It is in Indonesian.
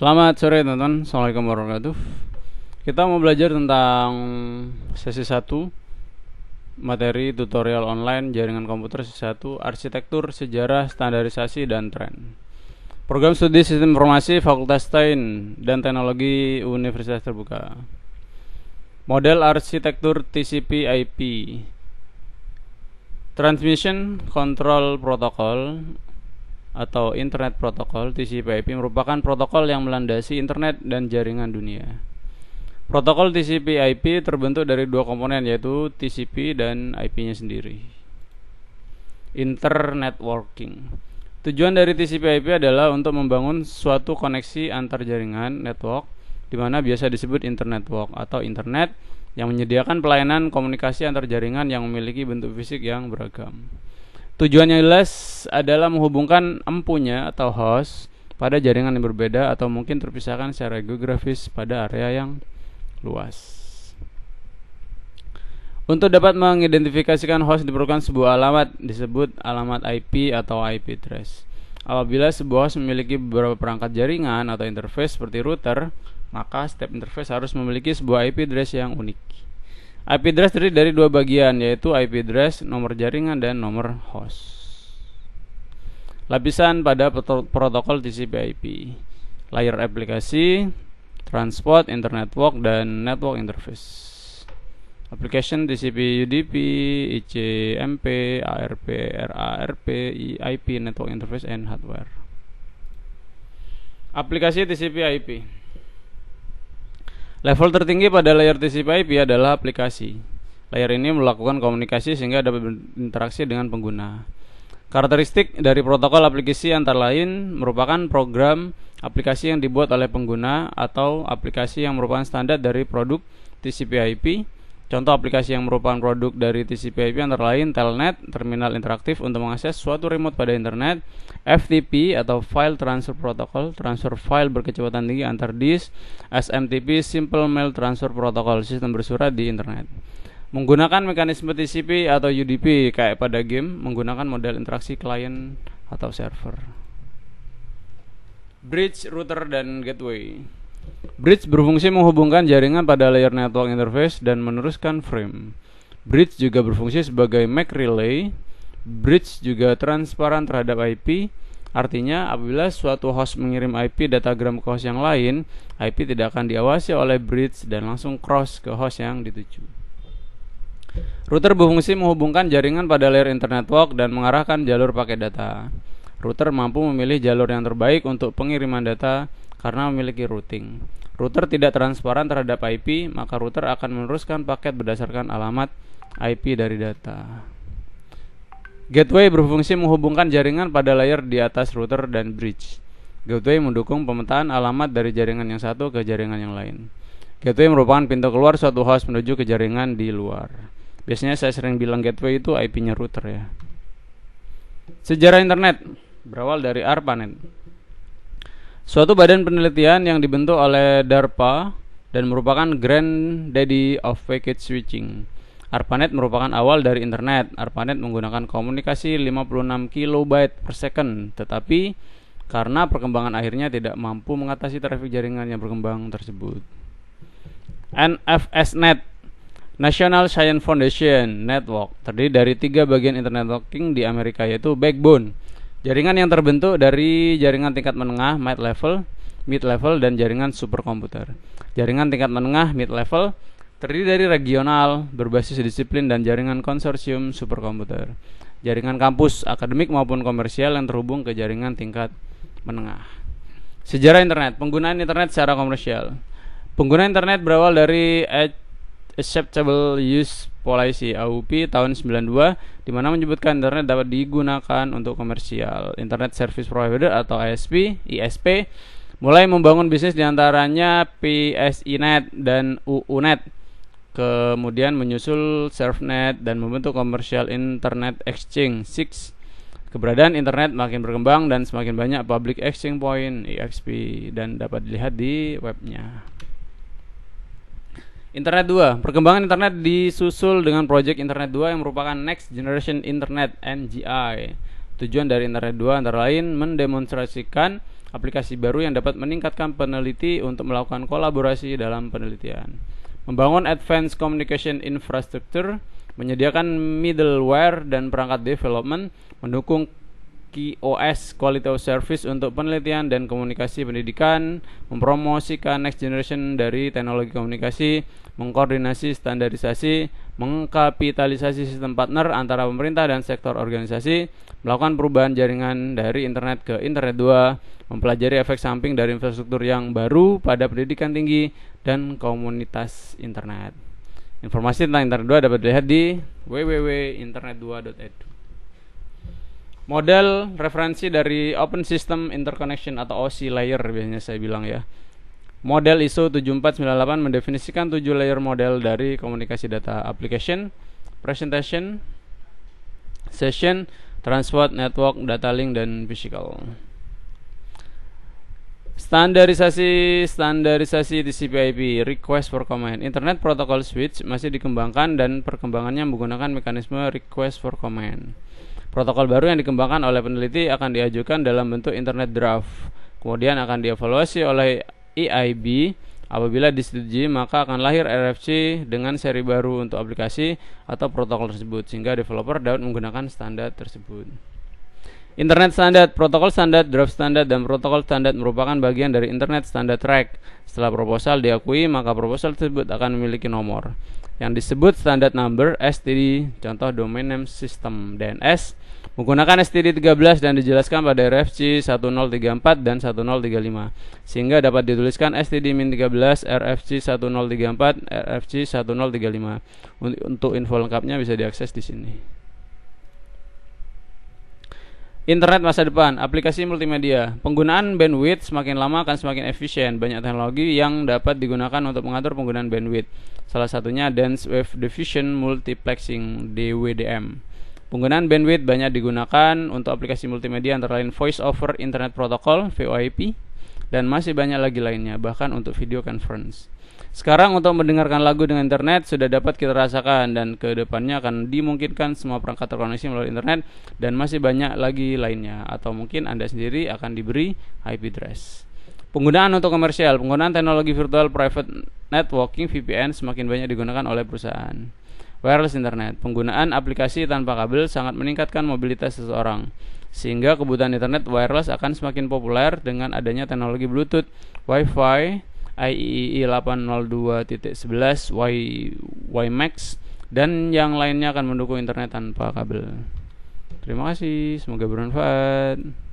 Selamat sore teman-teman, Assalamualaikum warahmatullahi wabarakatuh. Kita mau belajar tentang sesi 1 materi tutorial online jaringan komputer sesi 1 arsitektur, sejarah, standarisasi, dan tren. Program studi sistem informasi Fakultas Sains dan Teknologi Universitas Terbuka. Model arsitektur TCP/IP Transmission Control Protocol atau Internet Protocol. TCP/IP merupakan protokol yang melandasi internet dan jaringan dunia. Protokol TCP/IP terbentuk dari dua komponen, yaitu TCP dan IP-nya sendiri. Internetworking. Tujuan dari TCP/IP adalah untuk membangun suatu koneksi antar jaringan network, di mana biasa disebut internetwork atau internet, yang menyediakan pelayanan komunikasi antar jaringan yang memiliki bentuk fisik yang beragam. Tujuannya jelas adalah menghubungkan empunya atau host pada jaringan yang berbeda atau mungkin terpisahkan secara geografis pada area yang luas. Untuk dapat mengidentifikasikan host diperlukan sebuah alamat disebut alamat IP atau IP address. Apabila sebuah host memiliki beberapa perangkat jaringan atau interface seperti router, maka setiap interface harus memiliki sebuah IP address yang unik. IP address terdiri dari dua bagian, yaitu IP address, nomor jaringan, dan nomor host. Lapisan pada protokol TCP/IP: layer aplikasi, transport, internetwork, dan network interface. Application TCP, UDP, ICMP, ARP, RARP, IP, network interface, and hardware. Aplikasi TCP/IP. Level tertinggi pada layar TCP/IP adalah aplikasi. Layar ini melakukan komunikasi sehingga dapat berinteraksi dengan pengguna. Karakteristik dari protokol aplikasi antara lain merupakan program aplikasi yang dibuat oleh pengguna atau aplikasi yang merupakan standar dari produk TCP/IP. Contoh aplikasi yang merupakan produk dari TCP/IP antara lain Telnet, terminal interaktif untuk mengakses suatu remote pada internet, FTP atau File Transfer Protocol, transfer file berkecepatan tinggi antar disk, SMTP, Simple Mail Transfer Protocol, sistem bersurat di internet. Menggunakan mekanisme TCP atau UDP kayak pada game, menggunakan model interaksi klien atau server. Bridge, router, dan gateway. Bridge berfungsi menghubungkan jaringan pada layer network interface dan meneruskan frame. Bridge juga berfungsi sebagai MAC relay. Bridge juga transparan terhadap IP. Artinya, apabila suatu host mengirim IP datagram ke host yang lain, IP tidak akan diawasi oleh bridge dan langsung cross ke host yang dituju. Router berfungsi menghubungkan jaringan pada layer internetwork dan mengarahkan jalur paket data. Router mampu memilih jalur yang terbaik untuk pengiriman data karena memiliki routing. Router tidak transparan terhadap IP, maka router akan meneruskan paket berdasarkan alamat IP dari data. Gateway berfungsi menghubungkan jaringan pada layer di atas router dan bridge. Gateway mendukung pemetaan alamat dari jaringan yang satu ke jaringan yang lain. Gateway merupakan pintu keluar suatu host menuju ke jaringan di luar. Biasanya saya sering bilang gateway itu IP-nya router ya. Sejarah internet berawal dari ARPANET. Suatu badan penelitian yang dibentuk oleh DARPA dan merupakan granddaddy of packet switching. ARPANET merupakan awal dari internet. ARPANET menggunakan komunikasi 56 kilobyte per second, tetapi karena perkembangan akhirnya tidak mampu mengatasi trafik jaringan yang berkembang tersebut. NFSNet, National Science Foundation Network, terdiri dari 3 bagian internet networking di Amerika, yaitu backbone, jaringan yang terbentuk dari jaringan tingkat menengah mid level, dan jaringan superkomputer. Jaringan tingkat menengah mid level terdiri dari regional berbasis disiplin dan jaringan konsorsium superkomputer. Jaringan kampus, akademik maupun komersial yang terhubung ke jaringan tingkat menengah. Sejarah internet, penggunaan internet secara komersial. Penggunaan internet berawal dari Acceptable Use Policy (AUP) tahun 92, di mana menyebutkan internet dapat digunakan untuk komersial. Internet Service Provider atau ISP mulai membangun bisnis diantaranya PSINet dan UUNet. Kemudian menyusul ServNet dan membentuk Commercial Internet Exchange (CIX). Keberadaan internet makin berkembang dan semakin banyak public exchange point (EXP) dan dapat dilihat di webnya. Internet 2. Perkembangan internet disusul dengan proyek Internet 2 yang merupakan Next Generation Internet (NGI). Tujuan dari Internet 2 antara lain mendemonstrasikan aplikasi baru yang dapat meningkatkan peneliti untuk melakukan kolaborasi dalam penelitian. Membangun advanced communication infrastructure, menyediakan middleware dan perangkat development, mendukung QoS quality of service untuk penelitian dan komunikasi pendidikan, mempromosikan next generation dari teknologi komunikasi, mengkoordinasi standarisasi, mengkapitalisasi sistem partner antara pemerintah dan sektor organisasi, melakukan perubahan jaringan dari internet ke internet 2, mempelajari efek samping dari infrastruktur yang baru pada pendidikan tinggi dan komunitas internet. Informasi tentang internet 2 dapat dilihat di www.internet2.edu. Model referensi dari Open System Interconnection atau OSI layer biasanya saya bilang ya. Model ISO 7498 mendefinisikan 7 layer model dari komunikasi data application, presentation, session, transport, network, data link, dan physical. Standarisasi TCP/IP, request for comment. Internet Protocol Switch masih dikembangkan dan perkembangannya menggunakan mekanisme request for comment. Protokol baru yang dikembangkan oleh peneliti akan diajukan dalam bentuk internet draft. Kemudian akan dievaluasi oleh EIB. Apabila disetujui, maka akan lahir RFC dengan seri baru untuk aplikasi atau protokol tersebut, sehingga developer dapat menggunakan standar tersebut. Internet standar, protokol standar, draft standar, dan protokol standar merupakan bagian dari Internet Standard Track. Setelah proposal diakui, maka proposal tersebut akan memiliki nomor yang disebut standard number STD, contoh Domain Name System DNS, menggunakan STD 13 dan dijelaskan pada RFC 1034 dan 1035, sehingga dapat dituliskan STD-13 RFC 1034 RFC 1035. Untuk info lengkapnya bisa diakses di sini. Internet masa depan, aplikasi multimedia. Penggunaan bandwidth semakin lama akan semakin efisien. Banyak teknologi yang dapat digunakan untuk mengatur penggunaan bandwidth. Salah satunya Dense Wave Diffusion Multiplexing (DWDM). Penggunaan bandwidth banyak digunakan untuk aplikasi multimedia antara lain Voice over Internet Protocol (VoIP) dan masih banyak lagi lainnya, bahkan untuk video conference. Sekarang untuk mendengarkan lagu dengan internet sudah dapat kita rasakan, dan ke depannya akan dimungkinkan semua perangkat terkoneksi melalui internet dan masih banyak lagi lainnya, atau mungkin Anda sendiri akan diberi IP address. Penggunaan untuk komersial, penggunaan teknologi virtual private networking VPN semakin banyak digunakan oleh perusahaan. Wireless internet, penggunaan aplikasi tanpa kabel sangat meningkatkan mobilitas seseorang, sehingga kebutuhan internet wireless akan semakin populer dengan adanya teknologi Bluetooth, Wi-Fi, IEEE 802.11, WiMAX, dan yang lainnya akan mendukung internet tanpa kabel. Terima kasih, semoga bermanfaat.